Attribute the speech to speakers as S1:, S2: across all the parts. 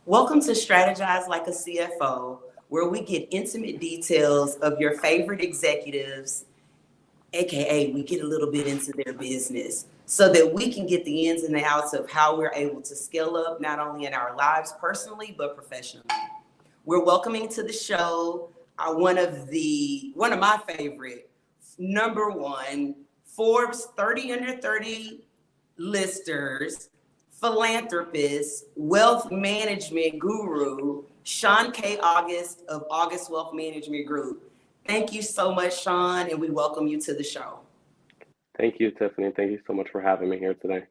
S1: Welcome to Strategize Like a CFO, where we get intimate details of your favorite executives, AKA we get a little bit into their business so that we can get the ins and the outs of how we're able to scale up, not only in our lives personally, but professionally. We're welcoming to the show one of my favorite, number one, Forbes 30 under 30 listers, philanthropist, wealth management guru, Sean K. August of August Wealth Management Group. Thank you so much, Sean, and we welcome you to the show.
S2: Thank you, Tiffany. Thank you so much for having me here today.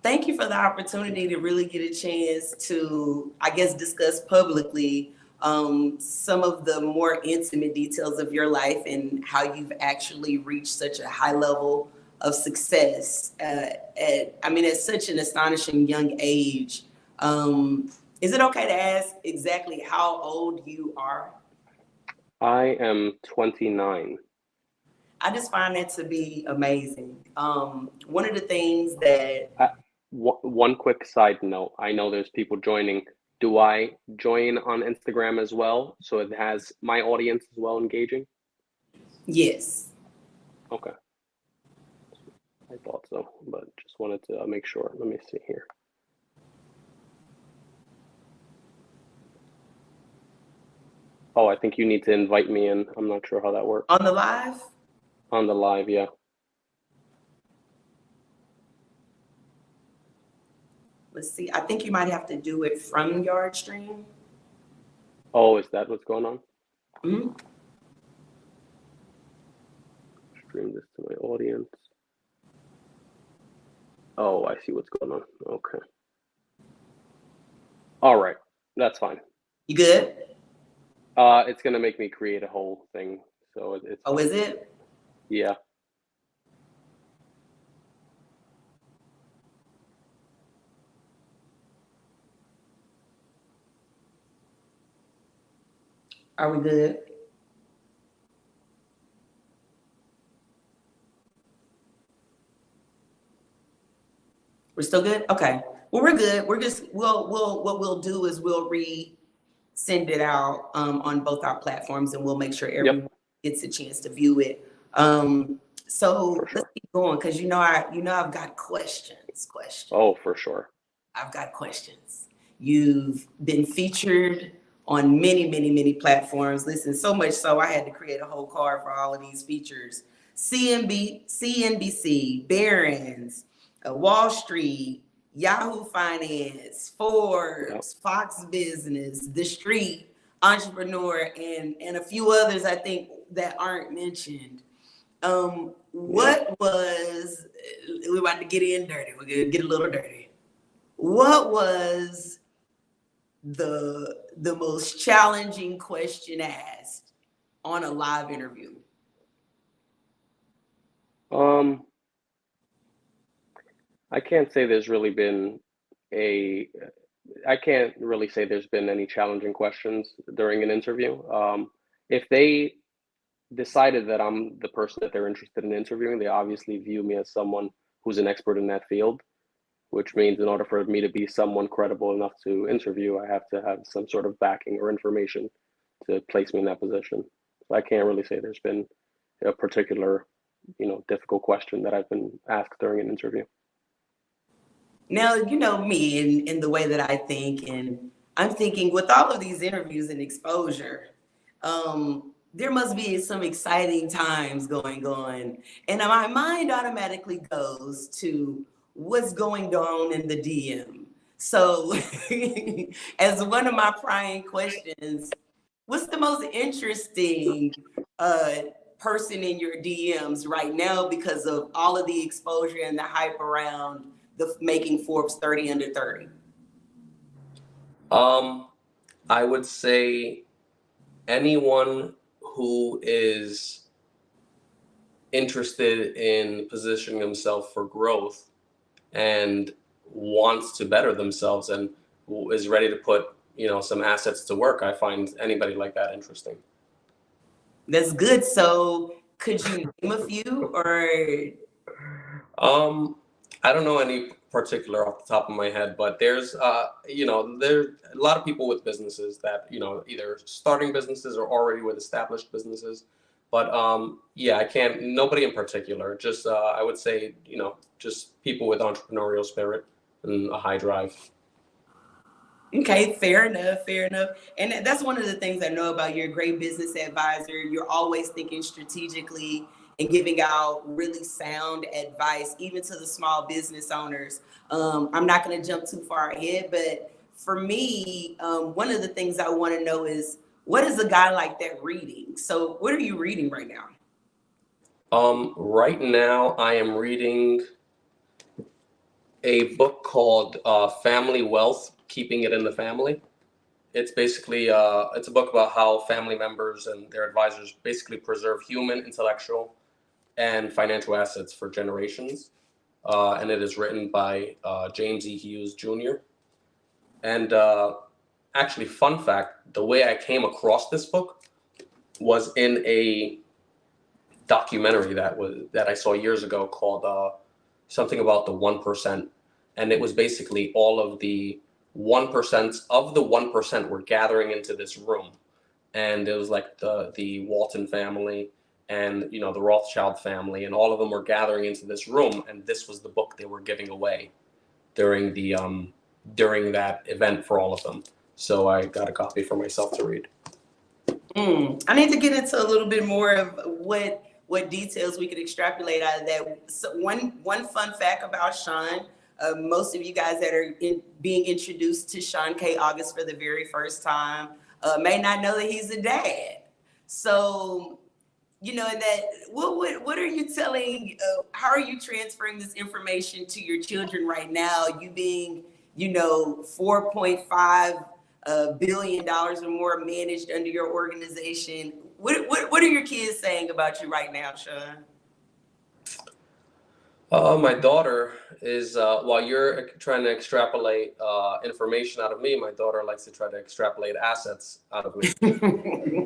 S1: Thank you for the opportunity to really get a chance to, I guess, discuss publicly some of the more intimate details of your life and how you've actually reached such a high level of success at such an astonishing young age. Is it okay to ask exactly how old you are?
S2: I am 29.
S1: I just find that to be amazing. One of the things that...
S2: One quick side note. I know there's people joining. Do I join on Instagram as well? So it has my audience as well engaging?
S1: Yes.
S2: Okay. I thought so, but just wanted to make sure. Let me see here. Oh, I think you need to invite me in. I'm not sure how that works.
S1: On the live?
S2: On the live, yeah.
S1: Let's see. I think you might have to do it from Yardstream.
S2: Oh, is that what's going on?
S1: Mm-hmm.
S2: Stream this to my audience. Oh, I see what's going on. Okay. All right. That's fine.
S1: You good?
S2: It's going to make me create a whole thing. So it's...
S1: Oh, is it?
S2: Yeah.
S1: Are we good? We're still good? Okay. Well, we're good. We're just, what we'll do is we'll send it out on both our platforms, and we'll make sure everyone gets a chance to view it. So let's keep going, because I've got questions.
S2: Oh, for sure.
S1: I've got questions. You've been featured on many, many, many platforms. Listen, so much so I had to create a whole card for all of these features. CNBC, Barron's, Wall Street, Yahoo Finance, Forbes, Fox Business, The Street, Entrepreneur, and a few others I think that aren't mentioned. What was, we're about to get in dirty. We're gonna get a little dirty. What was the most challenging question asked on a live interview?
S2: I can't say there's really been I can't really say there's been any challenging questions during an interview. If they decided that I'm the person that they're interested in interviewing, they obviously view me as someone who's an expert in that field, which means in order for me to be someone credible enough to interview, I have to have some sort of backing or information to place me in that position. So I can't really say there's been a particular, difficult question that I've been asked during an interview.
S1: Now, you know me in the way that I think, and I'm thinking with all of these interviews and exposure, there must be some exciting times going on. And my mind automatically goes to what's going on in the DM. So as one of my prying questions, what's the most interesting person in your DMs right now because of all of the exposure and the hype around the making Forbes 30 under 30?
S3: I would say anyone who is interested in positioning themselves for growth and wants to better themselves and is ready to put some assets to work, I find anybody like that interesting.
S1: That's good. So could you name a few or?
S3: I don't know any particular off the top of my head, but there's there's a lot of people with businesses that, either starting businesses or already with established businesses. But yeah, I can't, nobody in particular, just I would say, just people with entrepreneurial spirit and a high drive.
S1: Okay, fair enough, fair enough. And that's one of the things I know about you. You're a great business advisor. You're always thinking strategically and giving out really sound advice, even to the small business owners. I'm not going to jump too far ahead, but for me, one of the things I want to know is, what is a guy like that reading? So what are you reading right now?
S3: Right now I am reading a book called Family Wealth, Keeping It in the Family. It's basically it's a book about how family members and their advisors basically preserve human, intellectual, and financial assets for generations. And it is written by James E. Hughes Jr. And actually, fun fact, the way I came across this book was in a documentary that I saw years ago called something about the 1%. And it was basically all of the 1% of the 1% were gathering into this room. And it was like the Walton family and the Rothschild family, and all of them were gathering into this room, and this was the book they were giving away during the during that event for all of them. So I got a copy for myself to read.
S1: I need to get into a little bit more of what details we could extrapolate out of that. So one fun fact about Sean, most of you guys that are being introduced to Sean K. August for the very first time may not know that he's a dad. So, that what are you telling? How are you transferring this information to your children right now? You being, $4.5 billion or more managed under your organization. What are your kids saying about you right now, Sean?
S3: My daughter is, while you're trying to extrapolate information out of me, my daughter likes to try to extrapolate assets out of me.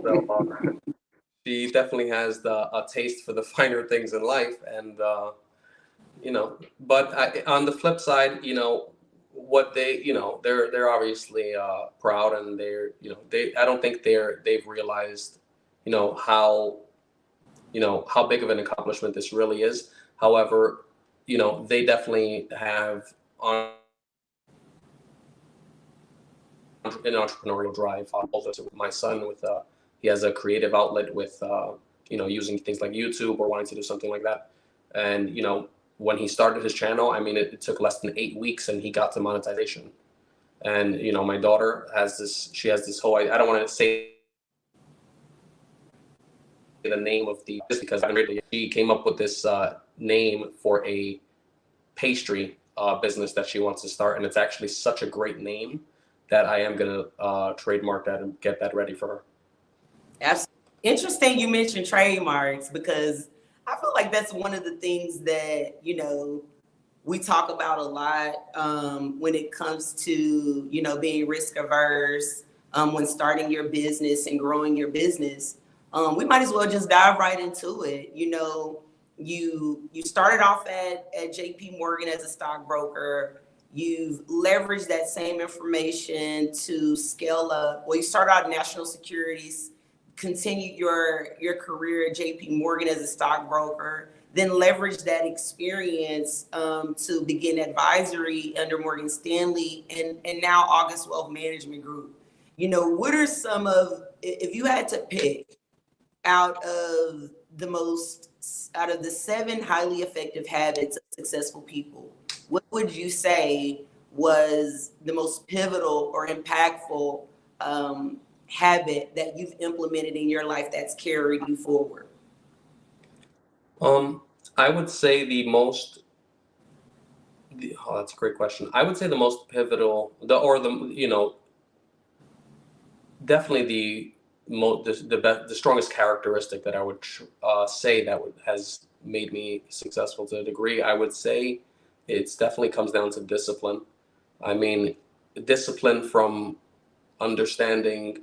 S3: So she definitely has a taste for the finer things in life. And, but on the flip side, what they're obviously proud, and I don't think they've realized, how big of an accomplishment this really is. However, they definitely have an entrepreneurial drive. Also, my son he has a creative outlet with using things like YouTube or wanting to do something like that. And when he started his channel, I mean, it took less than 8 weeks, and he got to monetization. And my daughter has this. She has this whole. I don't want to say the name of just because she came up with this name for a pastry business that she wants to start, and it's actually such a great name that I am going to trademark that and get that ready for her.
S1: Absolutely. Interesting you mentioned trademarks, because I feel like that's one of the things that we talk about a lot when it comes to being risk averse when starting your business and growing your business. We might as well just dive right into it. You started off at JP Morgan as a stockbroker. You've leveraged that same information to scale up. Well, you started out in national securities, continued your career at JP Morgan as a stockbroker, then leveraged that experience to begin advisory under Morgan Stanley and now August Wealth Management Group. What are some of, if you had to pick out of the 7 highly effective habits of successful people, what would you say was the most pivotal or impactful habit that you've implemented in your life that's carried you forward?
S3: I would say that's a great question. I would say the most pivotal, definitely the strongest characteristic that I would say that has made me successful to a degree. I would say it's definitely comes down to discipline. I mean, discipline from understanding,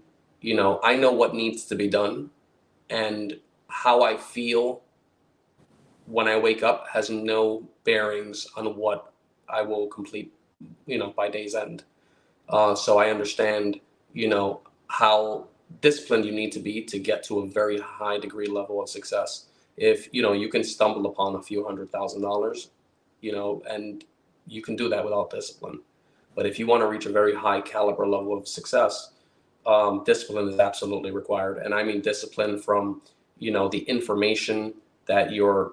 S3: I know what needs to be done, and how I feel when I wake up has no bearings on what I will complete, by day's end. So I understand, how disciplined you need to be to get to a very high degree level of success. If, you can stumble upon a few $100,000, and you can do that without discipline. But if you want to reach a very high caliber level of success, discipline is absolutely required. And I mean discipline from, the information that you're,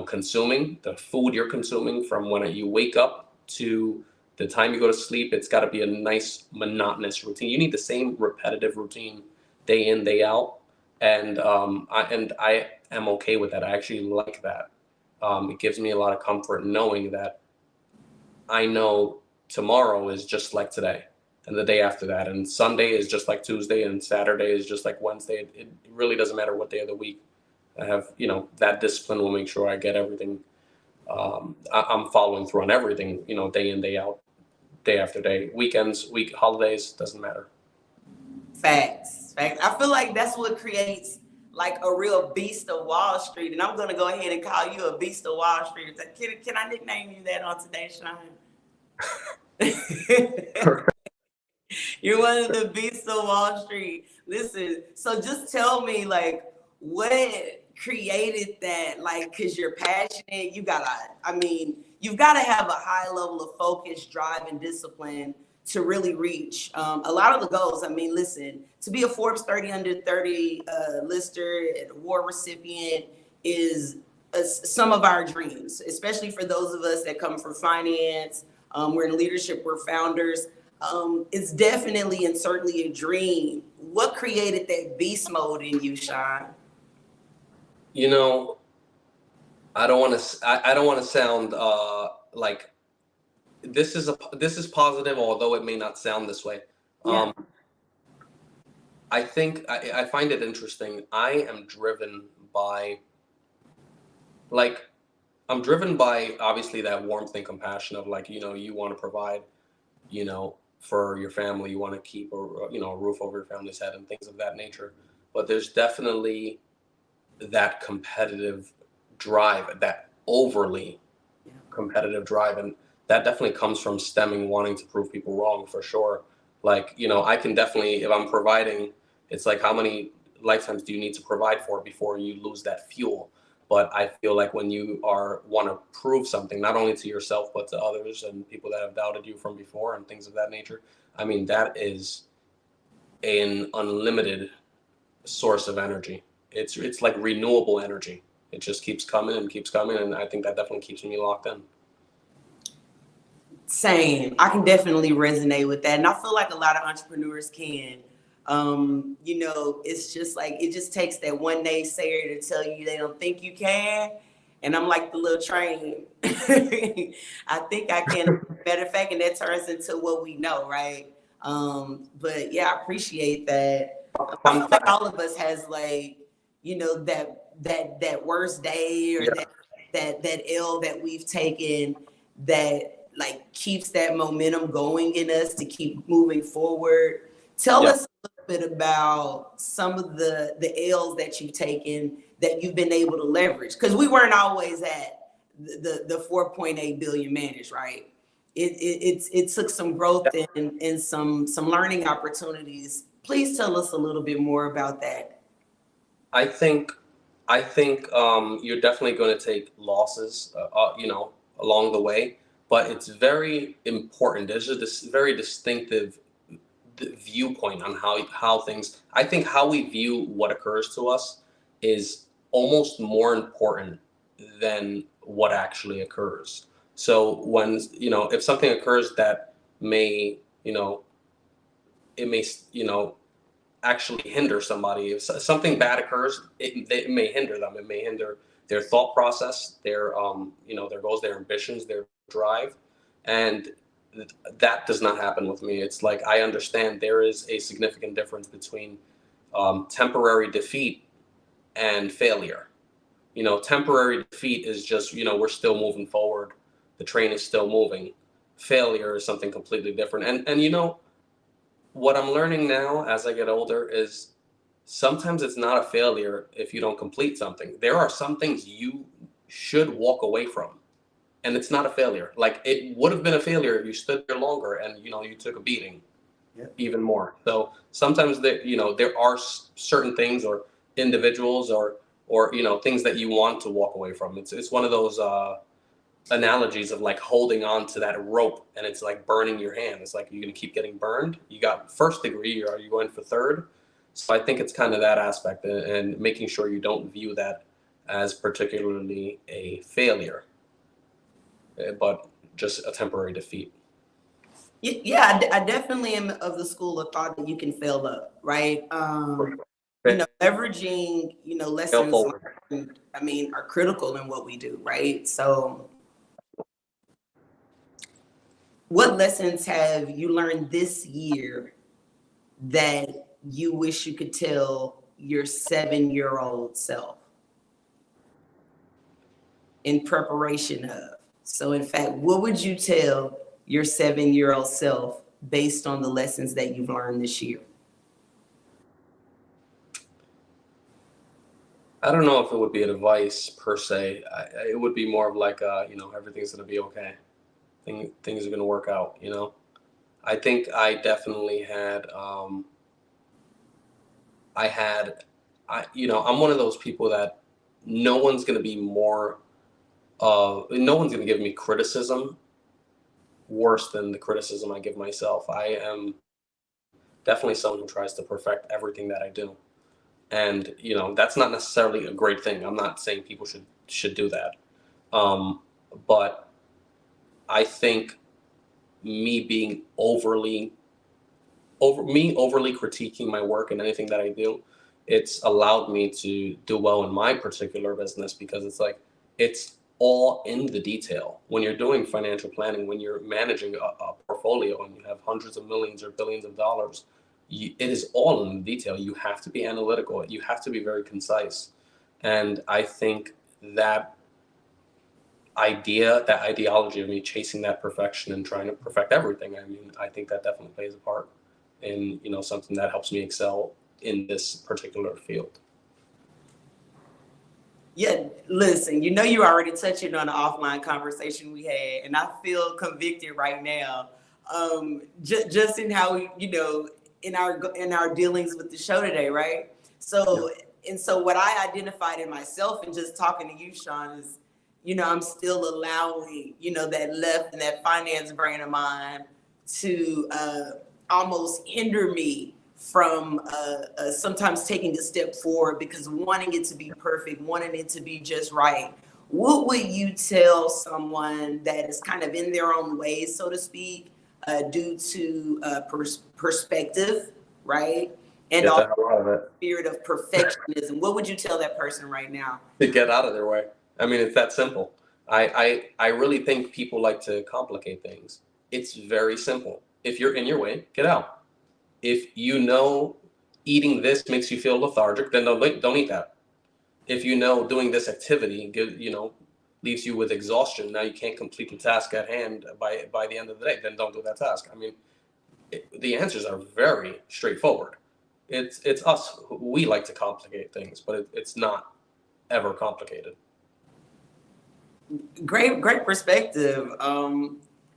S3: consuming, the food you're consuming, from when you wake up to the time you go to sleep. It's got to be a nice monotonous routine. You need the same repetitive routine day in, day out. And I am okay with that. I actually like that. It gives me a lot of comfort knowing that I know tomorrow is just like today, and the day after that, and Sunday is just like Tuesday, and Saturday is just like Wednesday. It really doesn't matter what day of the week. I have, that discipline will make sure I get everything. I'm following through on everything, day in, day out, day after day, weekends, holidays, doesn't matter.
S1: Facts. I feel like that's what creates like a real beast of Wall Street. And I'm going to go ahead and call you a beast of Wall Street. Can I nickname you that on today, Sean? You're one of the beasts of Wall Street. Listen, so just tell me, like, what created that? Like, because you're passionate, you've got to have a high level of focus, drive, and discipline to really reach a lot of the goals. I mean, listen, to be a Forbes 30 under 30 lister, award recipient is some of our dreams, especially for those of us that come from finance. We're in leadership, we're founders. It's definitely and certainly a dream. What created that beast mode in you, Sean?
S3: I don't want to sound like this is positive, although it may not sound this way.
S1: Yeah.
S3: I think I find it interesting. I am driven by, obviously that warmth and compassion of, like, you want to provide, for your family, you want to keep a roof over your family's head and things of that nature. But there's definitely that competitive drive, that overly competitive drive, and that definitely comes from wanting to prove people wrong, for sure. Like, I can definitely, if I'm providing, it's like, how many lifetimes do you need to provide for before you lose that fuel? But I feel like when you want to prove something, not only to yourself, but to others and people that have doubted you from before and things of that nature, I mean, that is an unlimited source of energy. It's like renewable energy. It just keeps coming, and I think that definitely keeps me locked in.
S1: Same. I can definitely resonate with that. And I feel like a lot of entrepreneurs can. It's just like, it just takes that one naysayer to tell you they don't think you can. And I'm like the little train. I think I can. Matter of fact, and that turns into what we know, right? But yeah, I appreciate that. I feel like all of us has, like, that worst day, or that L that we've taken, that like keeps that momentum going in us to keep moving forward. Tell us a little bit about some of the L's that you've taken that you've been able to leverage, because we weren't always at the 4.8 billion managed, right? It took some growth and some learning opportunities. Please tell us a little bit more about that.
S3: I think you're definitely going to take losses, along the way, but it's very important. There's this very distinctive viewpoint on how things. I think how we view what occurs to us is almost more important than what actually occurs. So when, if something occurs that may, it may, actually hinder somebody. If something bad occurs, it may hinder them. It may hinder their thought process, their their goals, their ambitions, their drive, and that does not happen with me. It's like, I understand there is a significant difference between temporary defeat and failure. Temporary defeat is just, we're still moving forward. The train is still moving. Failure is something completely different. And what I'm learning now as I get older is sometimes it's not a failure if you don't complete something. There are some things you should walk away from, and it's not a failure. Like, it would have been a failure if you stood there longer and you took a beating.
S1: Yeah.
S3: Even more. So sometimes there are certain things or individuals or things that you want to walk away from. It's one of those analogies of like holding on to that rope, and it's like burning your hand. It's like you're gonna keep getting burned. You got first degree, or are you going for third? So I think it's kind of that aspect, and making sure you don't view that as particularly a failure, but just a temporary defeat.
S1: Yeah, I definitely am of the school of thought that you can fail up, right? Leveraging,
S3: Fail
S1: lessons
S3: forward.
S1: learned, are critical in what we do, right? So what lessons have you learned this year that you wish you could tell your 7-year-old self in preparation of? So in fact, what would you tell your 7-year-old self based on the lessons that you've learned this year?
S3: I don't know if it would be advice per se. It would be more of like, everything's going to be okay. Things are going to work out. I think I definitely had, I'm one of those people that no one's going to be no one's going to give me criticism worse than the criticism I give myself. I am definitely someone who tries to perfect everything that I do. And that's not necessarily a great thing. I'm not saying people should do that, but I think me overly critiquing my work and anything that I do, it's allowed me to do well in my particular business, because it's like it's all in the detail. When you're doing financial planning, when you're managing a portfolio and you have hundreds of millions or billions of dollars, it is all in the detail. You have to be analytical. You have to be very concise. And I think that that ideology of me chasing that perfection and trying to perfect everything, I think that definitely plays a part in, something that helps me excel in this particular field.
S1: Yeah, listen, you're already touching on the offline conversation we had, and I feel convicted right now. Just in how in our dealings with the show today, right? So and so what I identified in myself and just talking to you, Sean, is I'm still allowing that left and that finance brain of mine to almost hinder me from sometimes taking a step forward, because wanting it to be perfect, wanting it to be just right. What would you tell someone that is kind of in their own ways, so to speak, due to perspective, right? And
S3: Get the
S1: also
S3: hell out of it.
S1: spirit of perfectionism. What would you tell that person right now?
S3: To get out of their way. It's that simple. I really think people like to complicate things. It's very simple. If you're in your way, get out. If eating this makes you feel lethargic, then don't eat that. If doing this activity leaves you with exhaustion, now you can't complete the task at hand by the end of the day, then don't do that task. The answers are very straightforward. It's us. We like to complicate things, but it's not ever complicated.
S1: Great perspective.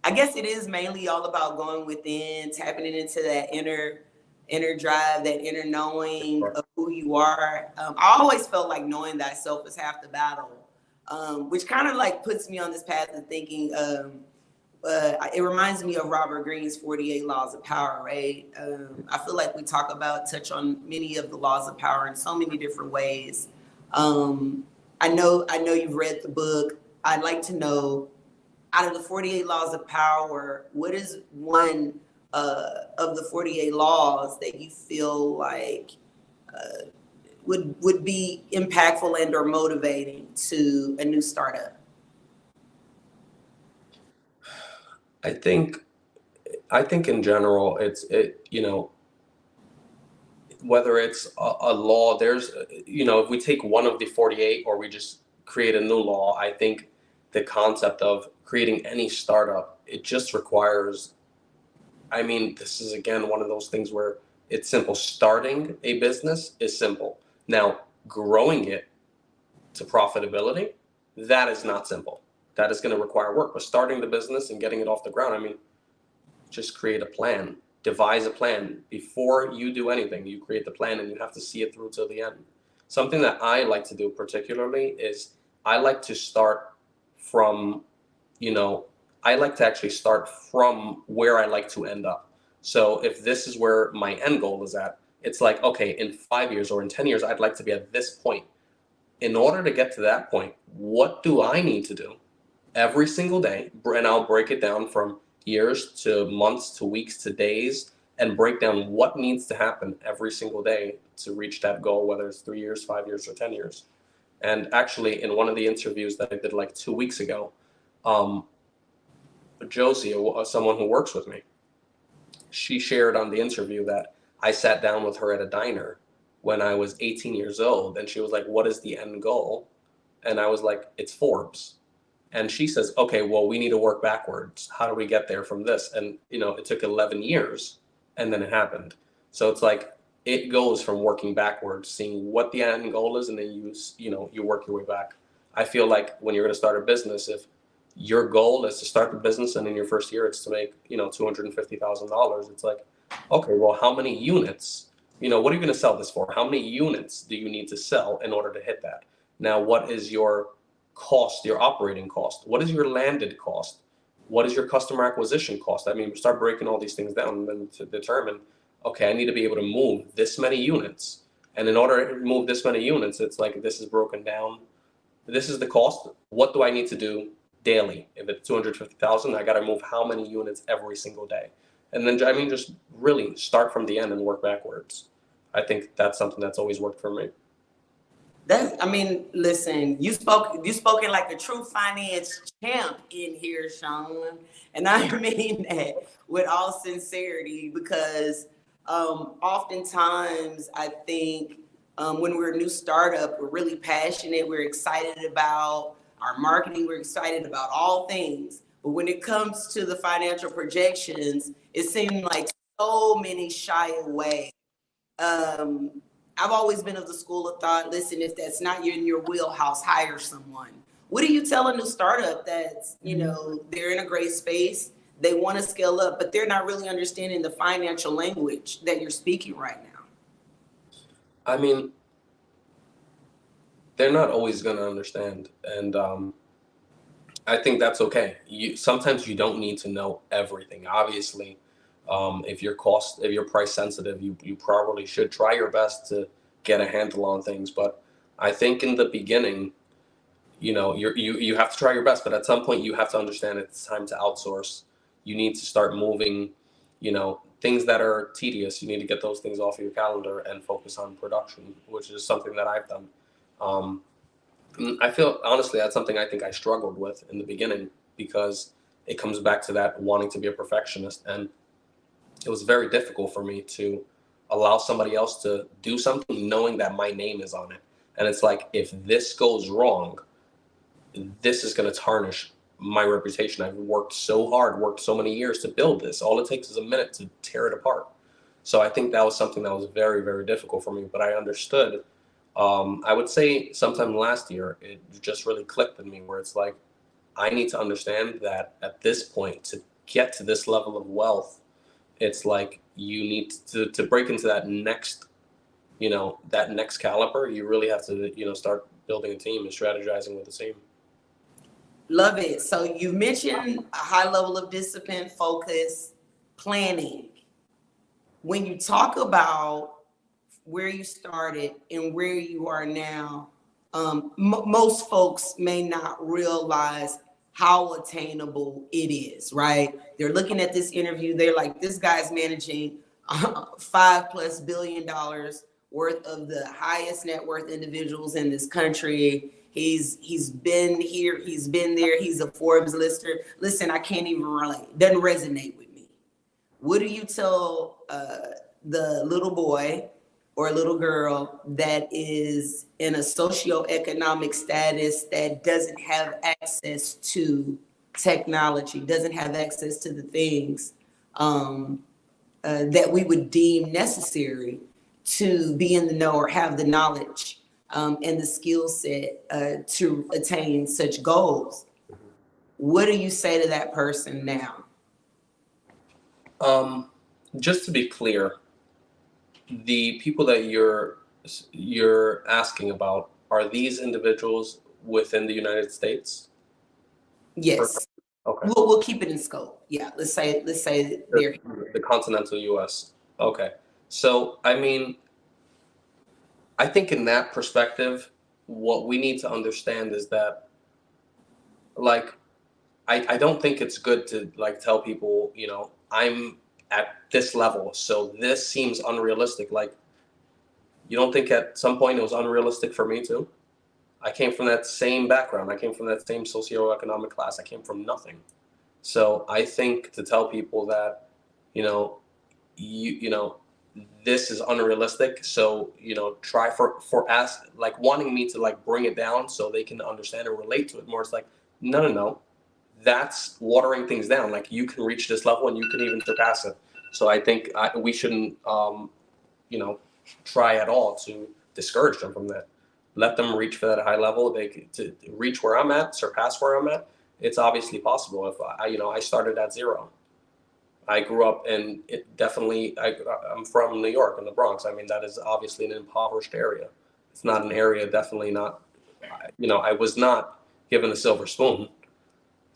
S1: I guess it is mainly all about going within, tapping into that inner drive, that inner knowing of who you are. I always felt like knowing thyself is half the battle, which kind of like puts me on this path of thinking. It reminds me of Robert Greene's 48 Laws of Power, right? I feel like we touch on many of the laws of power in so many different ways. I know you've read the book. I'd like to know, out of the 48 laws of power, what is one of the 48 laws that you feel like would be impactful and or motivating to a new startup?
S3: I think in general, whether it's a law, there's, if we take one of the 48 or we just create a new law, I think the concept of creating any startup, it just requires I mean, this is again one of those things where it's simple. Starting a business is simple. Now, growing it to profitability, that is not simple. That is going to require work. But starting the business and getting it off the ground, I mean, just create a plan, devise a plan. Before you do anything, you create the plan and you have to see it through till the end. Something that I like to do particularly is I like to start from, you know, I like to actually start from where I like to end up. So if this is where my end goal is at, it's like, okay, in 5 years or in 10 years, I'd like to be at this point. In order to get to that point, what do I need to do every single day? And I'll break it down from years to months to weeks to days and break down what needs to happen every single day to reach that goal, whether it's 3 years, 5 years, or 10 years. And actually, in one of the interviews that I did like 2 weeks ago, Josie, someone who works with me, she shared on the interview that I sat down with her at a diner when I was 18 years old, and she was like, "What is the end goal?" And I was like, "It's Forbes." And she says, "Okay, well, we need to work backwards. How do we get there from this?" And it took 11 years, and then it happened. So it's like it goes from working backwards, seeing what the end goal is, and then you work your way back. I feel like when you're going to start a business, if your goal is to start the business and in your first year it's to make $250,000, it's like, okay, well, how many units, what are you going to sell this for? How many units do you need to sell in order to hit that? Now, what is your cost, your operating cost? What is your landed cost? What is your customer acquisition cost? I mean, we start breaking all these things down and then to determine, okay, I need to be able to move this many units. And in order to move this many units, it's like this is broken down. This is the cost. What do I need to do daily? If it's 250,000, I got to move how many units every single day? And then, I mean, just really start from the end and work backwards. I think that's something that's always worked for me.
S1: Listen, you spoken like a true finance champ in here, Sean. And I mean that with all sincerity, because oftentimes I think when we're a new startup, we're really passionate, we're excited about our marketing, we're excited about all things. But when it comes to the financial projections, it seems like so many shy away. I've always been of the school of thought, listen, if that's not in your wheelhouse, hire someone. What do you tell a new startup that's, they're in a great space, they want to scale up, but they're not really understanding the financial language that you're speaking right now?
S3: I mean, they're not always going to understand. And I think that's okay. Sometimes you don't need to know everything. Obviously, if you're price sensitive, you probably should try your best to get a handle on things. But I think in the beginning, you have to try your best. But at some point, you have to understand it's time to outsource. You need to start moving, things that are tedious. You need to get those things off of your calendar and focus on production, which is something that I've done. I feel honestly that's something I think I struggled with in the beginning because it comes back to that wanting to be a perfectionist, and it was very difficult for me to allow somebody else to do something knowing that my name is on it. And it's like, if this goes wrong, this is going to tarnish my reputation. I've worked so hard, worked so many years to build this. All it takes is a minute to tear it apart. So I think that was something that was very, very difficult for me, but I understood. I would say sometime last year, it just really clicked in me where it's like, I need to understand that at this point, to get to this level of wealth, it's like you need to break into that next caliber. You really have to, start building a team and strategizing with the team.
S1: Love it. So you mentioned a high level of discipline, focus, planning. When you talk about where you started and where you are now, most folks may not realize how attainable it is, right? They're looking at this interview, they're like, this guy's managing $5+ billion worth of the highest net worth individuals in this country. He's been here, he's been there, he's a Forbes lister. Listen, I can't even relate, doesn't resonate with me. What do you tell the little boy or little girl that is in a socioeconomic status that doesn't have access to technology, doesn't have access to the things that we would deem necessary to be in the know or have the knowledge and the skill set to attain such goals. What do you say to that person now?
S3: Just to be clear, the people that you're asking about, are these individuals within the United States?
S1: Yes.
S3: Okay.
S1: We'll keep it in scope. Yeah. Let's say they're
S3: The continental US. Okay. So, I mean, I think in that perspective, what we need to understand is that, like, I don't think it's good to like tell people, you know, I'm at this level, so this seems unrealistic. Like, you don't think at some point it was unrealistic for me too? I came from that same background. I came from that same socioeconomic class. I came from nothing. So I think to tell people that, you know, you know, this is unrealistic. So, you know, try for ask like wanting me to like bring it down so they can understand and relate to it more. It's like, no. That's watering things down. Like you can reach this level and you can even surpass it. So I think we shouldn't, you know, try at all to discourage them from that. Let them reach for that high level. To reach where I'm at, surpass where I'm at. It's obviously possible. If I started at zero. I grew up in it definitely. I'm from New York in the Bronx. I mean, that is obviously an impoverished area. It's not an area. Definitely not. I was not given a silver spoon.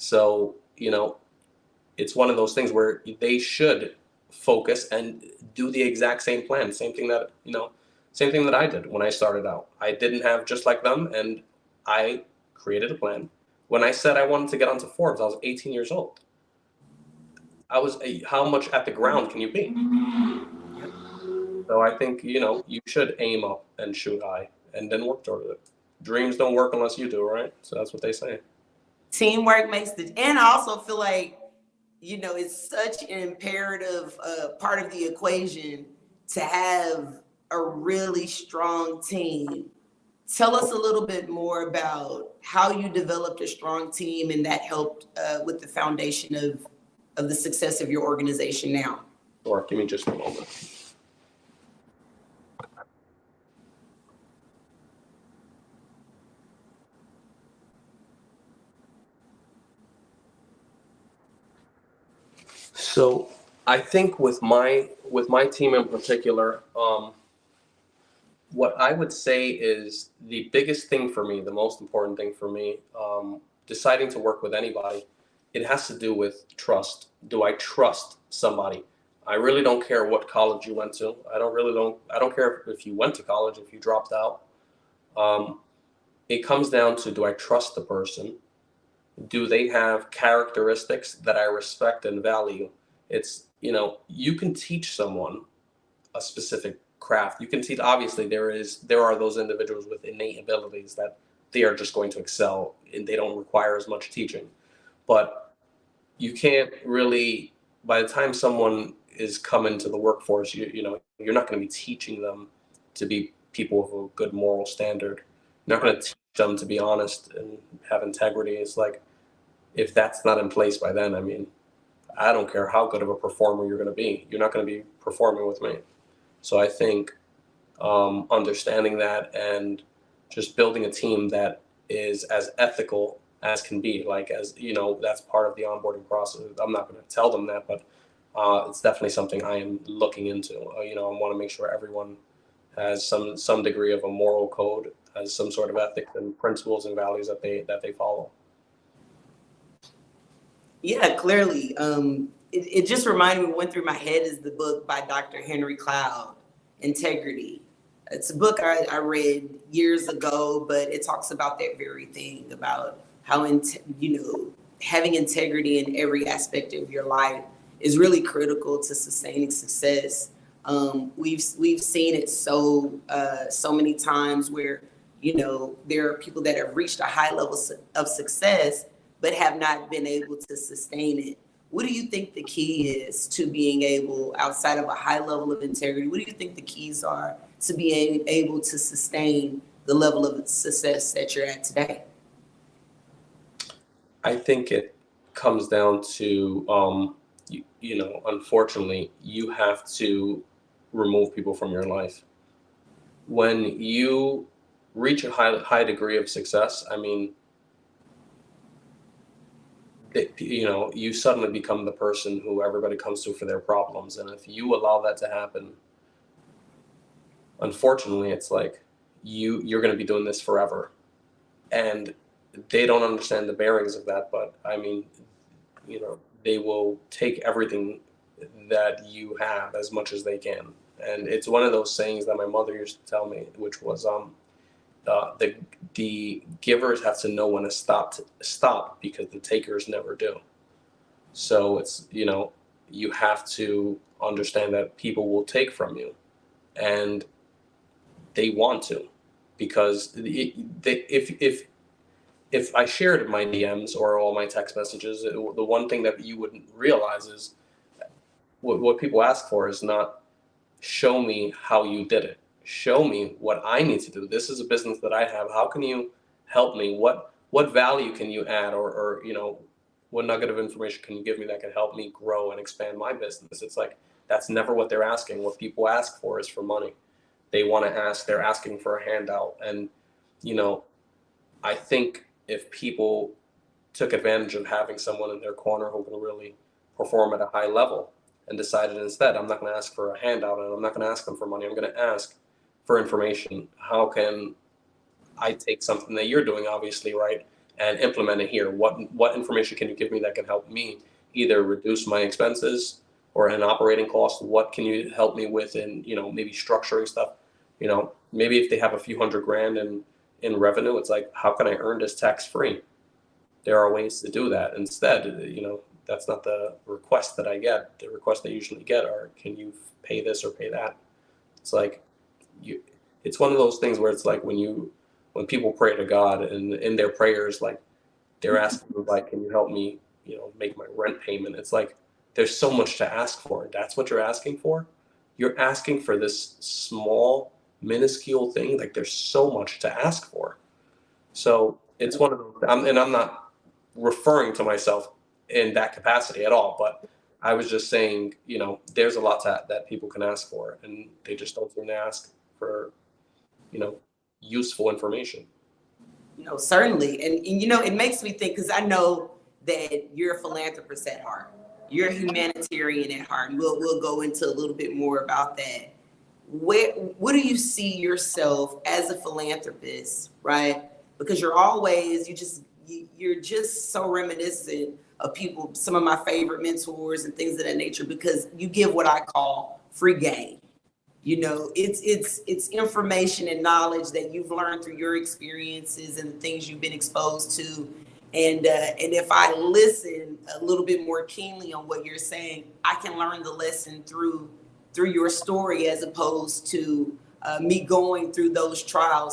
S3: So it's one of those things where they should focus and do the exact same plan. Same thing that I did when I started out. I didn't have just like them, and I created a plan. When I said I wanted to get onto Forbes, I was 18 years old. How much at the ground can you be? So I think, you should aim up and shoot high and then work toward it. Dreams don't work unless you do, right? So that's what they say.
S1: Teamwork makes and I also feel like, it's such an imperative part of the equation to have a really strong team. Tell us a little bit more about how you developed a strong team and that helped with the foundation of the success of your organization now.
S3: Or give me just a moment. So I think with my team in particular, what I would say is the biggest thing for me, the most important thing for me, deciding to work with anybody, it has to do with trust. Do I trust somebody? I really don't care what college you went to. I don't care if you went to college, if you dropped out. It comes down to, do I trust the person? Do they have characteristics that I respect and value? It's, you can teach someone a specific craft. You can teach, obviously there are those individuals with innate abilities that they are just going to excel and they don't require as much teaching. But you can't really, by the time someone is coming to the workforce, you're not going to be teaching them to be people with a good moral standard. You're not going to teach them to be honest and have integrity. It's like, if that's not in place by then, I mean, I don't care how good of a performer you're going to be. You're not going to be performing with me. So I think understanding that and just building a team that is as ethical as can be, like, as that's part of the onboarding process. I'm not going to tell them that, but it's definitely something I am looking into. I want to make sure everyone has some degree of a moral code, has some sort of ethics and principles and values that they follow.
S1: Yeah, clearly. It just reminded me, what went through my head is the book by Dr. Henry Cloud, Integrity. It's a book I read years ago, but it talks about that very thing, about how, having integrity in every aspect of your life is really critical to sustaining success. We've seen it so many times where, there are people that have reached a high level of success but have not been able to sustain it. What do you think the key is to being able, outside of a high level of integrity, what do you think the keys are to being able to sustain the level of success that you're at today?
S3: I think it comes down to you know, unfortunately, you have to remove people from your life. When you reach a high degree of success, I mean, you know, you suddenly become the person who everybody comes to for their problems. And if you allow that to happen, unfortunately, it's like you're going to be doing this forever. And they don't understand the bearings of that. But I mean, you know, they will take everything that you have as much as they can. And it's one of those sayings that my mother used to tell me, which was, the givers have to know when to stop because the takers never do. So it's, you know, you have to understand that people will take from you, and they want to, because if I shared my DMs or all my text messages, the one thing that you wouldn't realize is what people ask for is not, show me how you did it. Show me what I need to do. This is a business that I have. How can you help me? What value can you add, or you know, what nugget of information can you give me that can help me grow and expand my business? It's like, that's never what they're asking. What people ask for is for money. They're asking for a handout. And, you know, I think if people took advantage of having someone in their corner who can really perform at a high level, and decided instead, I'm not going to ask for a handout, and I'm not going to ask them for money. I'm going to ask for information. How can I take something that you're doing, obviously, right, and implement it here? What information can you give me that can help me either reduce my expenses or an operating cost? What can you help me with in, you know, maybe structuring stuff? You know, maybe if they have a few $100,000 in revenue, it's like, how can I earn this tax free? There are ways to do that. Instead, you know, that's not the request that I get. The requests I usually get are, can you pay this or pay that? It's like, it's one of those things where it's like, when people pray to God, and in their prayers, like, they're asking, like, can you help me, you know, make my rent payment? It's like, there's so much to ask for. That's what you're asking for. You're asking for this small, minuscule thing. Like, there's so much to ask for. So it's one of those, and I'm not referring to myself in that capacity at all, but I was just saying, you know, there's a lot that people can ask for, and they just don't seem to ask for, you know, useful information.
S1: You know, certainly. And you know, it makes me think, because I know that you're a philanthropist at heart. You're a humanitarian at heart. We'll go into a little bit more about that. What do you see yourself as a philanthropist, right? Because you're just so reminiscent of people, some of my favorite mentors and things of that nature, because you give what I call free game. You know, it's information and knowledge that you've learned through your experiences and the things you've been exposed to. And if I listen a little bit more keenly on what you're saying, I can learn the lesson through your story, as opposed to me going through those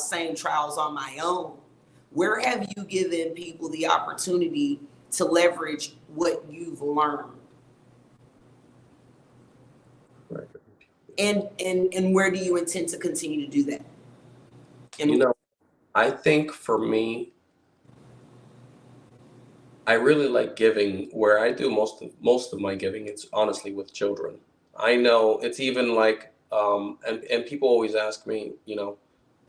S1: same trials on my own. Where have you given people the opportunity to leverage what you've learned?
S3: Right.
S1: And where do you intend to continue to do that? And
S3: You know, I think for me, I really like giving. Where I do most of my giving, it's honestly with children. I know it's even like, and people always ask me, you know,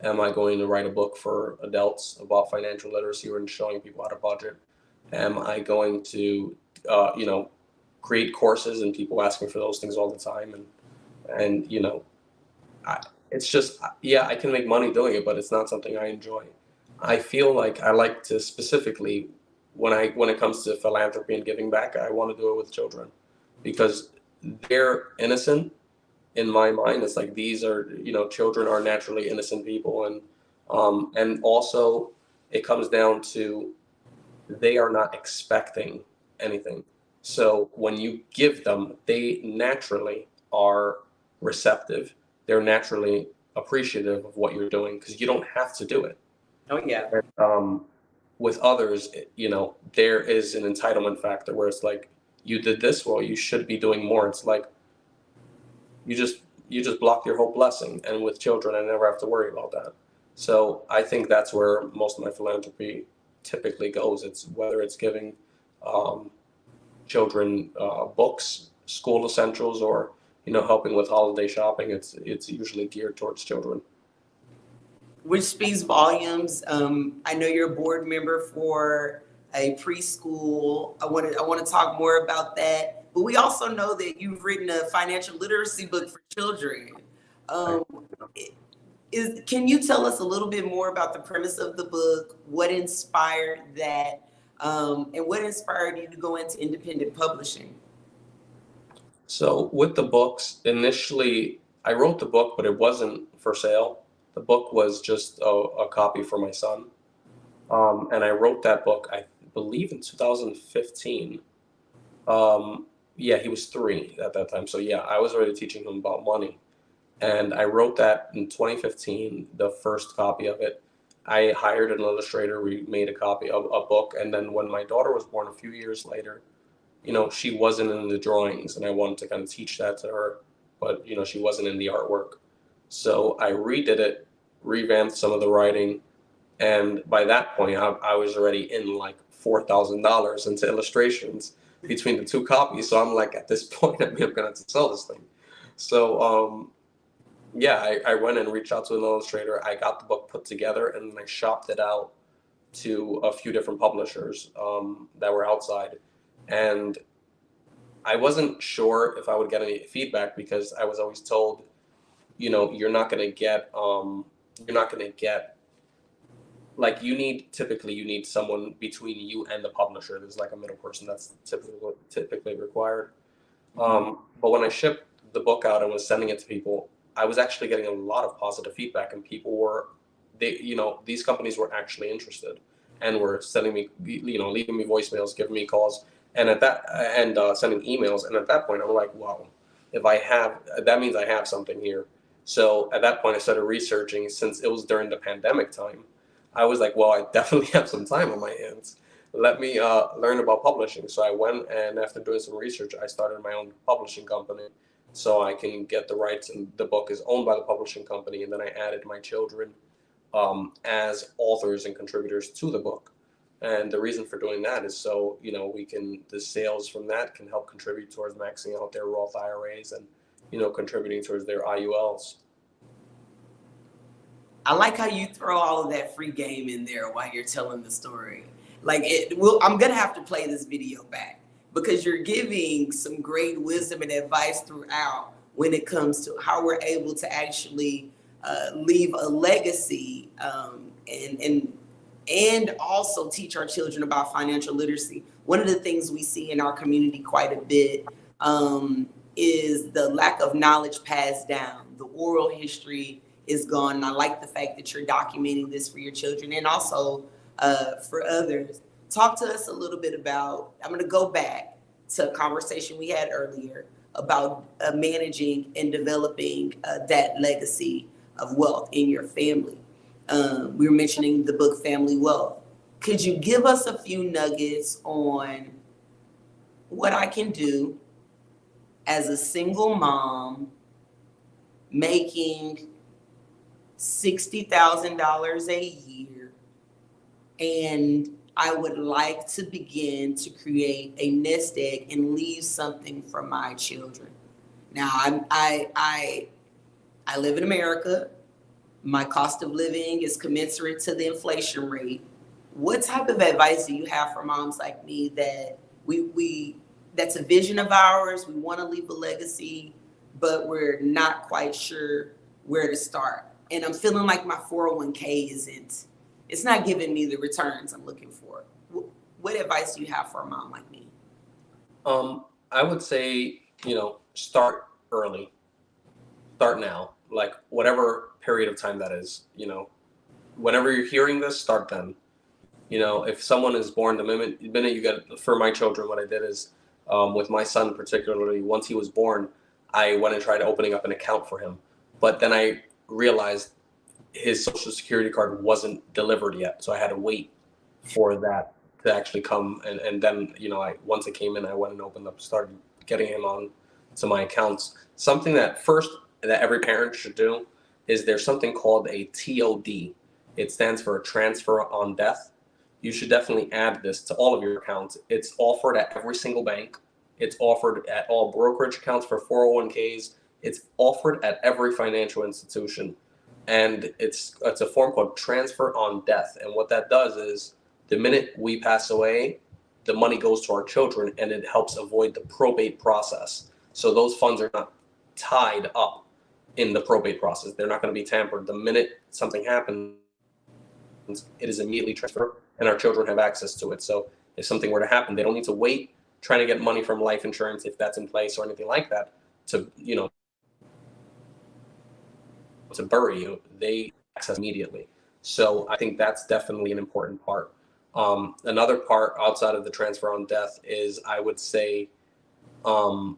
S3: am I going to write a book for adults about financial literacy or showing people how to budget? Am I going to, you know, create courses? And people ask me for those things all the time. And you know, it's just, yeah, I can make money doing it, but it's not something I enjoy. I feel like I like to specifically, when it comes to philanthropy and giving back, I want to do it with children, because they're innocent in my mind. It's like, these are, you know, children are naturally innocent people, and also it comes down to, they are not expecting anything. So when you give them, they naturally are receptive. They're naturally appreciative of what you're doing, because you don't have to do it.
S1: oh yeah,
S3: With others, you know, there is an entitlement factor where it's like, you did this, well, you should be doing more. It's like, you just block your whole blessing. And with children, I never have to worry about that. So I think that's where most of my philanthropy typically goes. It's whether it's giving, children books, school essentials, or helping with holiday shopping. It's usually geared towards children.
S1: Which speaks volumes. I know you're a board member for a preschool. I want to talk more about that. But we also know that you've written a financial literacy book for children. Can you tell us a little bit more about the premise of the book? What inspired that? And what inspired you to go into independent publishing?
S3: So with the books, initially I wrote the book, but it wasn't for sale. The book was just a copy for my son. And I wrote that book, I believe, in 2015. Yeah, he was 3 at that time. So yeah, I was already teaching him about money. And I wrote that in 2015, the first copy of it. I hired an illustrator. We made a copy of a book. And then when my daughter was born a few years later, she wasn't in the drawings, and I wanted to kind of teach that to her, but she wasn't in the artwork. So I redid it, revamped some of the writing, and by that point, I was already in like $4,000 into illustrations between the 2 copies. So I'm like, at this point, I'm gonna have to sell this thing. So yeah, I went and reached out to an illustrator. I got the book put together, and then I shopped it out to a few different publishers that were outside. And I wasn't sure if I would get any feedback, because I was always told, you're not going to get, like, typically you need someone between you and the publisher. There's like a middle person that's typically required. But when I shipped the book out and was sending it to people, I was actually getting a lot of positive feedback, and people were, these companies were actually interested and were sending me, leaving me voicemails, giving me calls. And sending emails. And at that point, I'm like, wow, that means I have something here. So at that point, I started researching. Since it was during the pandemic time, I was like, well, I definitely have some time on my hands. Let me learn about publishing. So I went, and after doing some research, I started my own publishing company so I can get the rights. And the book is owned by the publishing company. And then I added my children as authors and contributors to the book. And the reason for doing that is so, the sales from that can help contribute towards maxing out their Roth IRAs and, contributing towards their IULs.
S1: I like how you throw all of that free game in there while you're telling the story. I'm going to have to play this video back, because you're giving some great wisdom and advice throughout when it comes to how we're able to actually leave a legacy and also teach our children about financial literacy. One of the things we see in our community quite a bit is the lack of knowledge passed down. The oral history is gone. And I like the fact that you're documenting this for your children and also for others. Talk to us a little bit about, I'm going to go back to a conversation we had earlier about managing and developing that legacy of wealth in your family. We were mentioning the book Family Wealth. Could you give us a few nuggets on what I can do as a single mom making $60,000 a year, and I would like to begin to create a nest egg and leave something for my children? Now, I live in America. My cost of living is commensurate to the inflation rate. What type of advice do you have for moms like me that that's a vision of ours? We want to leave a legacy, but we're not quite sure where to start. And I'm feeling like my 401k it's not giving me the returns I'm looking for. What advice do you have for a mom like me?
S3: I would say, start early. Start now. Like whatever period of time that is, whenever you're hearing this, start then. If someone is born, the minute you get, for my children, what I did is, with my son particularly, once he was born, I went and tried opening up an account for him. But then I realized his social security card wasn't delivered yet. So I had to wait for that to actually come. And then, once it came in, I went and started getting him on to my accounts. Something that every parent should do is there's something called a TOD. It stands for a transfer on death. you should definitely add this to all of your accounts. It's offered at every single bank. It's offered at all brokerage accounts for 401ks. It's offered at every financial institution. And it's a form called transfer on death. And what that does is the minute we pass away, the money goes to our children, and it helps avoid the probate process. So those funds are not tied up in the probate process. They're not going to be tampered. The minute something happens, it is immediately transferred, and our children have access to it. So if something were to happen, they don't need to wait trying to get money from life insurance, if that's in place or anything like that, to, you know, to bury you. They access immediately. So I think that's definitely an important part. Another part outside of the transfer on death is, I would say, for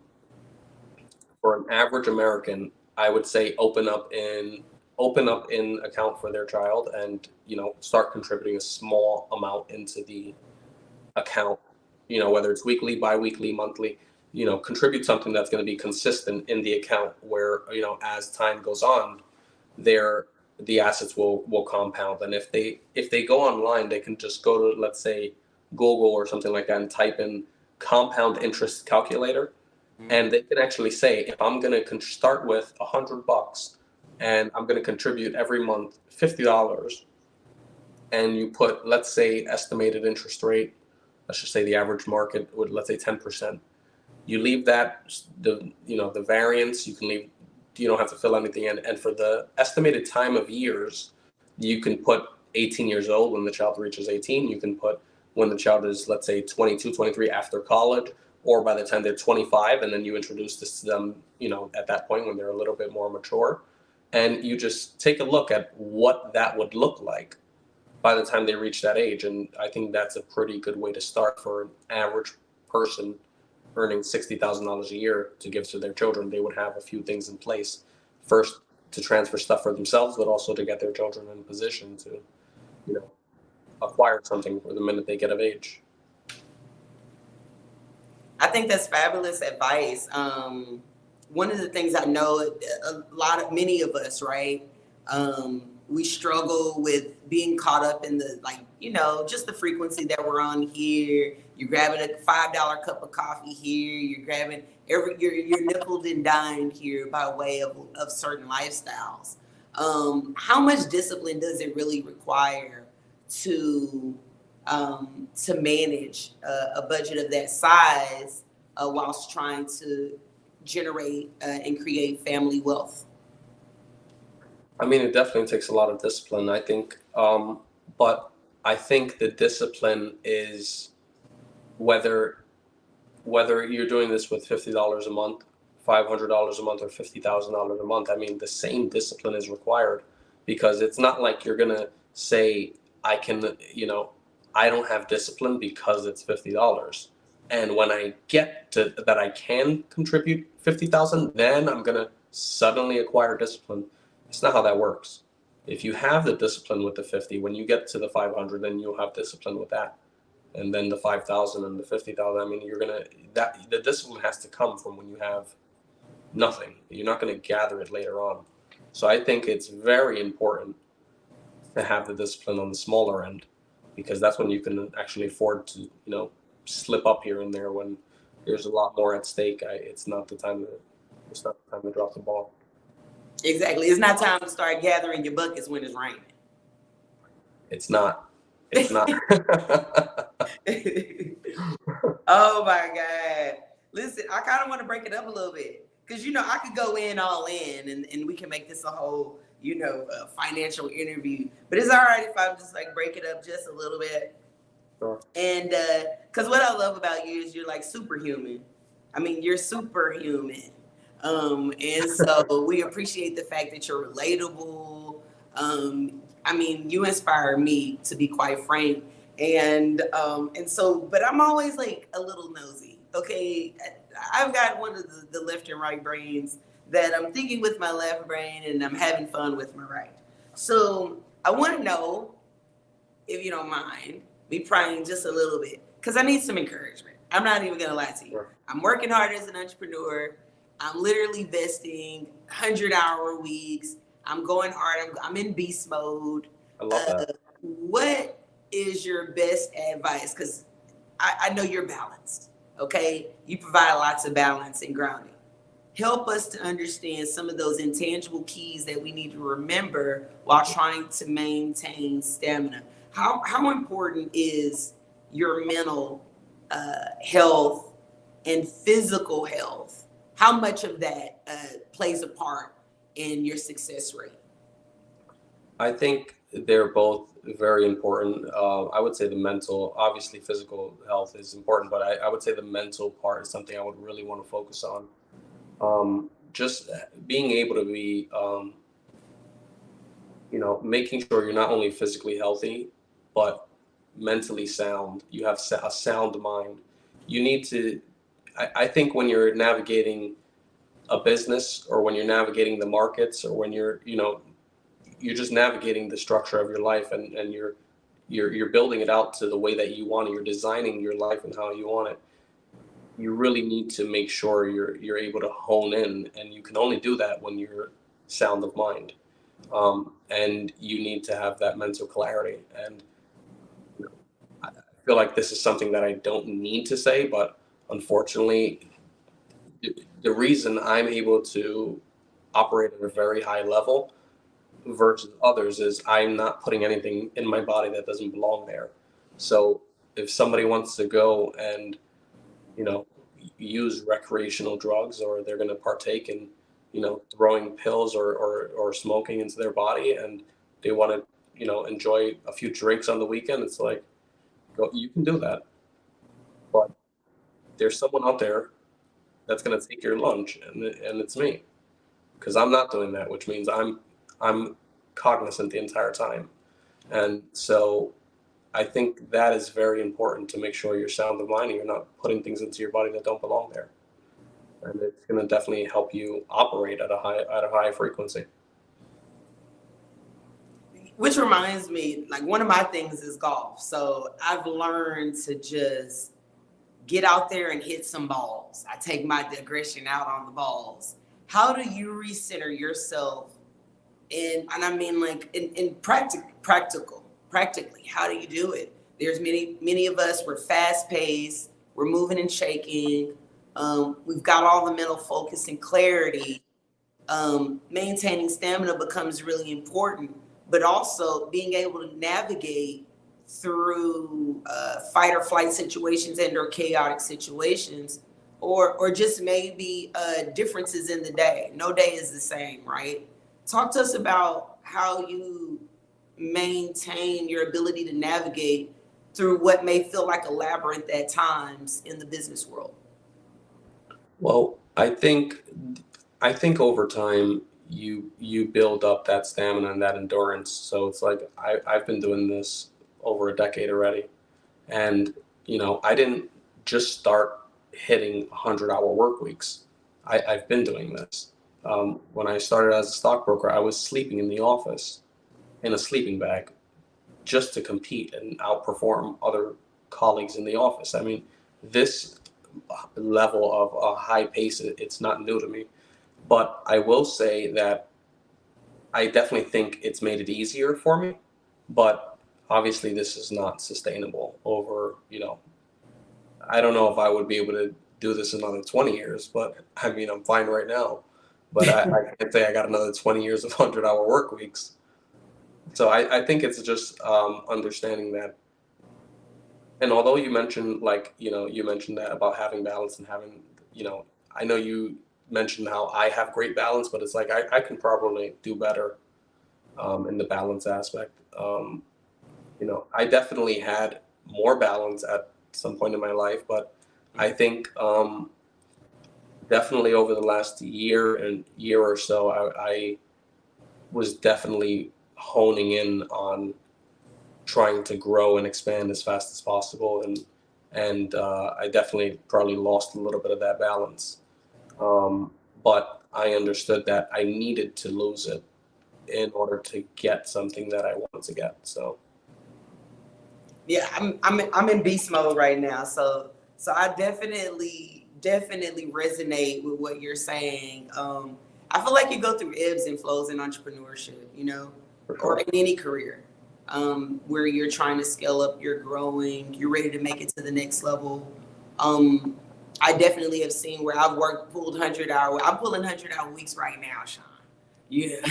S3: an average American, I would say open up in account for their child, and, you know, start contributing a small amount into the account, you know, whether it's weekly, bi-weekly, monthly, you know, contribute something that's going to be consistent in the account, where, you know, as time goes on, the assets will compound. And if they go online, they can just go to, let's say, Google or something like that, and type in compound interest calculator. And they can actually say, if I'm going to start with $100 and I'm going to contribute every month $50, and you put, let's say, estimated interest rate, let's just say the average market would, let's say, 10%. You leave that, the variance, you don't have to fill anything in. And for the estimated time of years, you can put 18 years old when the child reaches 18. You can put when the child is, let's say, 22, 23 after college, or by the time they're 25, and then you introduce this to them, you know, at that point when they're a little bit more mature. And you just take a look at what that would look like by the time they reach that age. And I think that's a pretty good way to start for an average person earning $60,000 a year to give to their children. They would have a few things in place. First, to transfer stuff for themselves, but also to get their children in position to, you know, acquire something for the minute they get of age.
S1: I think that's fabulous advice. One of the things I know, many of us, right? We struggle with being caught up in the, like, you know, just the frequency that we're on here. You're grabbing a $5 cup of coffee here. You're grabbing you're nickel and dimed here by way of certain lifestyles. How much discipline does it really require to manage a budget of that size whilst trying to generate and create family wealth?
S3: I mean, it definitely takes a lot of discipline, I think. But I think the discipline is whether you're doing this with $50 a month, $500 a month, or $50,000 a month. I mean, the same discipline is required, because it's not like you're going to say, I don't have discipline because it's $50. And when I get to that, I can contribute 50,000, then I'm going to suddenly acquire discipline. It's not how that works. If you have the discipline with the 50, when you get to the 500, then you'll have discipline with that. And then the 5,000 and the 50,000, I mean, the discipline has to come from when you have nothing. You're not going to gather it later on. So I think it's very important to have the discipline on the smaller end, because that's when you can actually afford to, you know, slip up here and there when there's a lot more at stake. It's not the time to drop the ball.
S1: Exactly. It's not time to start gathering your buckets when it's raining.
S3: It's not.
S1: Oh my God. Listen, I kind of want to break it up a little bit, because, you know, I could go all in and we can make this a whole, you know, financial interview. But it's all right if I just like break it up just a little bit.
S3: Sure.
S1: And because what I love about you is you're like superhuman. I mean, you're superhuman. And so we appreciate the fact that you're relatable. I mean, you inspire me, to be quite frank. And so, but I'm always like a little nosy. Okay. I've got one of the left and right brains that I'm thinking with my left brain and I'm having fun with my right. So I want to know, if you don't mind me prying just a little bit, because I need some encouragement. I'm not even going to lie to you.
S3: Sure.
S1: I'm working hard as an entrepreneur. I'm literally vesting 100-hour weeks. I'm going hard. I'm in beast mode.
S3: I love that.
S1: What is your best advice? Because I know you're balanced, okay? You provide lots of balance and grounding. Help us to understand some of those intangible keys that we need to remember while trying to maintain stamina. How important is your mental health and physical health? How much of that plays a part in your success rate?
S3: I think they're both very important. I would say the mental, obviously physical health is important, but I would say the mental part is something I would really want to focus on. Just being able to be, making sure you're not only physically healthy, but mentally sound. You have a sound mind. You need to, I think when you're navigating a business, or when you're navigating the markets, or when you're just navigating the structure of your life, and you're building it out to the way that you want it. You're designing your life and how you want it. You really need to make sure you're able to hone in, and you can only do that when you're sound of mind. And you need to have that mental clarity. And I feel like this is something that I don't need to say, but unfortunately, the reason I'm able to operate at a very high level versus others is I'm not putting anything in my body that doesn't belong there. So if somebody wants to go and, use recreational drugs, or they're going to partake in, throwing pills or smoking into their body, and they want to, enjoy a few drinks on the weekend, it's like, go, you can do that. But there's someone out there that's going to take your lunch, and it's me, because I'm not doing that, which means I'm cognizant the entire time. And so I think that is very important, to make sure you're sound of mind and you're not putting things into your body that don't belong there. And it's going to definitely help you operate at a high frequency.
S1: Which reminds me, like, one of my things is golf. So I've learned to just get out there and hit some balls. I take my aggression out on the balls. How do you recenter yourself and I mean, like, in practically, how do you do it? There's many of us, we're fast paced, we're moving and shaking. We've got all the mental focus and clarity. Maintaining stamina becomes really important, but also being able to navigate through fight or flight situations and or chaotic situations, or just maybe differences in the day. No day is the same, right? Talk to us about how you maintain your ability to navigate through what may feel like a labyrinth at times in the business world.
S3: Well, I think over time you build up that stamina and that endurance. So it's like I've been doing this over a decade already, and I didn't just start hitting 100-hour work weeks. I've been doing this. When I started as a stockbroker, I was sleeping in the office in a sleeping bag just to compete and outperform other colleagues in the office. I mean, this level of a high pace, it's not new to me. But I will say that I definitely think it's made it easier for me. But obviously, this is not sustainable over, I don't know if I would be able to do this another 20 years, but I mean, I'm fine right now. But I can't say I got another 20 years of 100-hour work weeks. So I think it's just understanding that. And although you mentioned, like, you mentioned that about having balance and having, I know you mentioned how I have great balance, but it's like I can probably do better in the balance aspect. I definitely had more balance at some point in my life, but I think definitely over the last year or so, I was definitely honing in on trying to grow and expand as fast as possible, and I definitely probably lost a little bit of that balance. But I understood that I needed to lose it in order to get something that I wanted to get. So
S1: Yeah, I'm in beast mode right now, so I definitely resonate with what you're saying. I feel like you go through ebbs and flows in entrepreneurship,
S3: for
S1: or
S3: sure.
S1: in any career. where you're trying to scale up, you're growing, you're ready to make it to the next level. I definitely have seen where I've pulled 100-hour. I'm pulling 100-hour weeks right now, Sean. Yeah.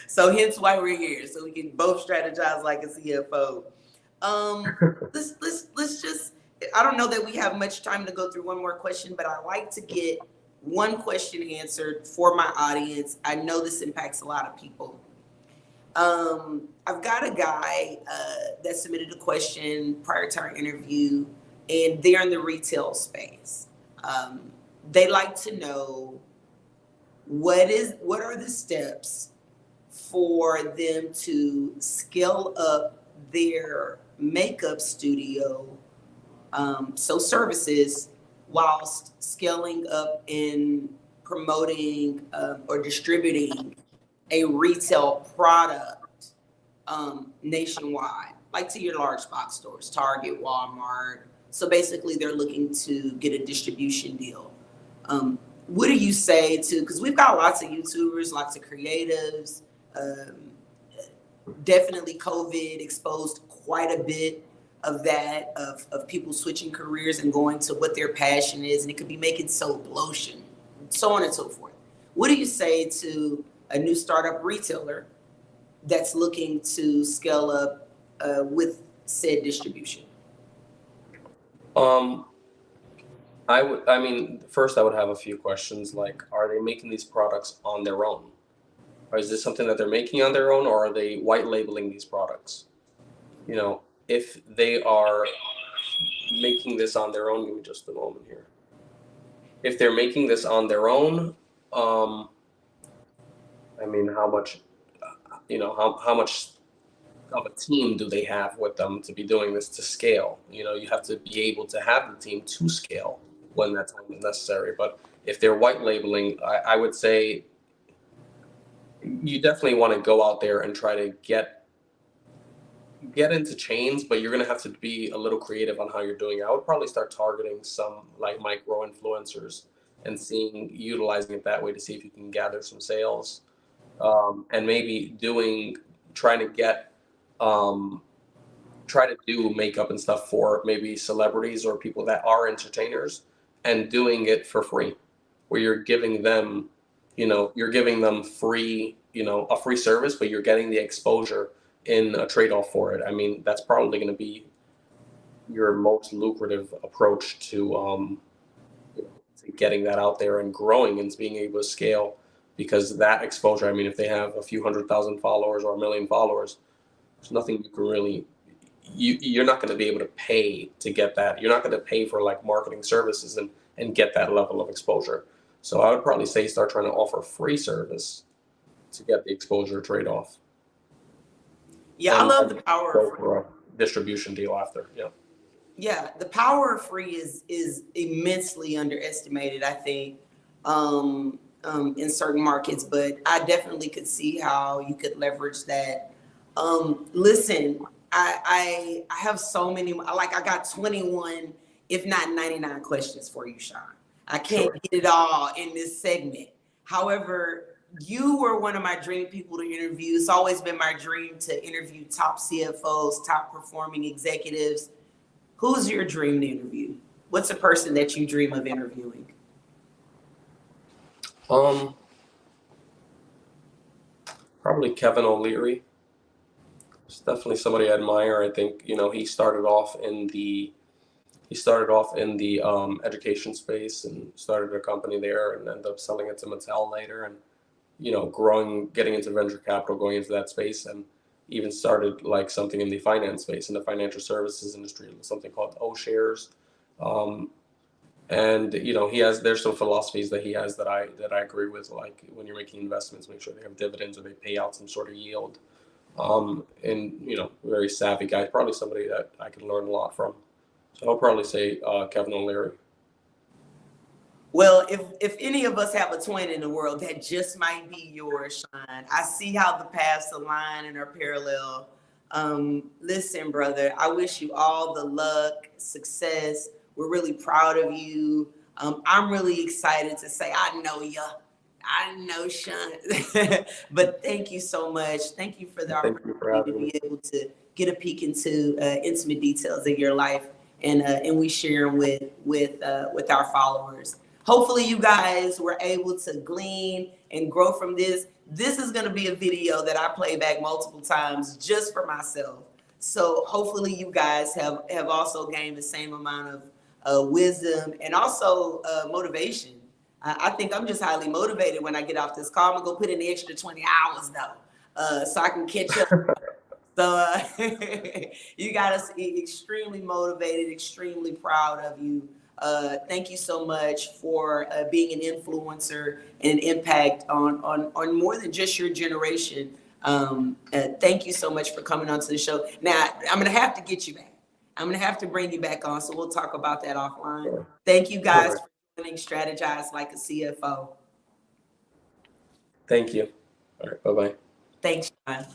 S1: So hence why we're here, so we can both strategize like a CFO. Let's just. I don't know that we have much time to go through one more question, but I like to get one question answered for my audience. I know this impacts a lot of people. I've got a guy that submitted a question prior to our interview, and they're in the retail space. They like to know what are the steps for them to scale up their makeup studio, so services, whilst scaling up and promoting or distributing a retail product nationwide, like to your large box stores, Target, Walmart. So basically they're looking to get a distribution deal. What do you say to, because we've got lots of YouTubers, lots of creatives, definitely COVID exposed quite a bit of that, of people switching careers and going to what their passion is, and it could be making soap, lotion, so on and so forth. What do you say to a new startup retailer that's looking to scale up with said distribution?
S3: First I would have a few questions, like, are they making these products on their own? Or is this something that they're making on their own, or are they white labeling these products? You know, if they are making this on their own, give me just a moment here. If they're making this on their own, how much, how much of a team do they have with them to be doing this to scale? You know, you have to be able to have the team to scale when that time is necessary. But if they're white labeling, I would say you definitely want to go out there and try to get into chains, but you're going to have to be a little creative on how you're doing it. I would probably start targeting some like micro influencers and utilizing it that way to see if you can gather some sales, and maybe try to do makeup and stuff for maybe celebrities or people that are entertainers, and doing it for free, where you're giving them free, a free service, but you're getting the exposure in a trade-off for it. I mean, that's probably going to be your most lucrative approach to getting that out there and growing and being able to scale, because that exposure, I mean, if they have a few 100,000 followers or 1 million followers, there's nothing you can really, you're not going to be able to pay to get that. You're not going to pay for like marketing services and get that level of exposure. So I would probably say start trying to offer free service to get the exposure trade-off.
S1: Yeah, I love the power of free.
S3: A distribution deal after.
S1: Yeah, the power of free is immensely underestimated, I think, in certain markets, but I definitely could see how you could leverage that. Listen, I have so many, I got 21, if not 99 questions for you, Sean. I can't get it all in this segment. However, you were one of my dream people to interview. It's always been my dream to interview top CFOs, top performing executives. Who's your dream to interview? What's a person that you dream of interviewing?
S3: Probably Kevin O'Leary. It's definitely somebody I admire. I think, he started off in the education space and started a company there and ended up selling it to Mattel later, and growing, getting into venture capital, going into that space, and even started like something in the finance space, in the financial services industry, something called O Shares. And there's some philosophies that he has that I agree with, like when you're making investments, make sure they have dividends or they pay out some sort of yield. And very savvy guy, probably somebody that I could learn a lot from. So I'll probably say Kevin O'Leary.
S1: Well, if any of us have a twin in the world, that just might be yours, Sean. I see how the paths align and are parallel. Listen, brother, I wish you all the luck, success. We're really proud of you. I'm really excited to say I know ya. I didn't know, Sean. But thank you so much. Thank you for the
S3: Thank you for
S1: opportunity to
S3: having me.
S1: be able to get a peek into intimate details of your life, and we share them with our followers. Hopefully, you guys were able to glean and grow from this. This is going to be a video that I play back multiple times just for myself. So hopefully, you guys have also gained the same amount of wisdom and also motivation. I think I'm just highly motivated when I get off this call. I'm gonna go put in the extra 20 hours though, so I can catch up. So you got us extremely motivated, extremely proud of you. Thank you so much for being an influencer and an impact on more than just your generation. Thank you so much for coming onto the show. Now I'm gonna have to get you back. I'm gonna have to bring you back on, so we'll talk about that offline. Thank you guys for joining Strategize Like a CFO.
S3: Thank you. All right. Bye-bye.
S1: Thanks, Sean.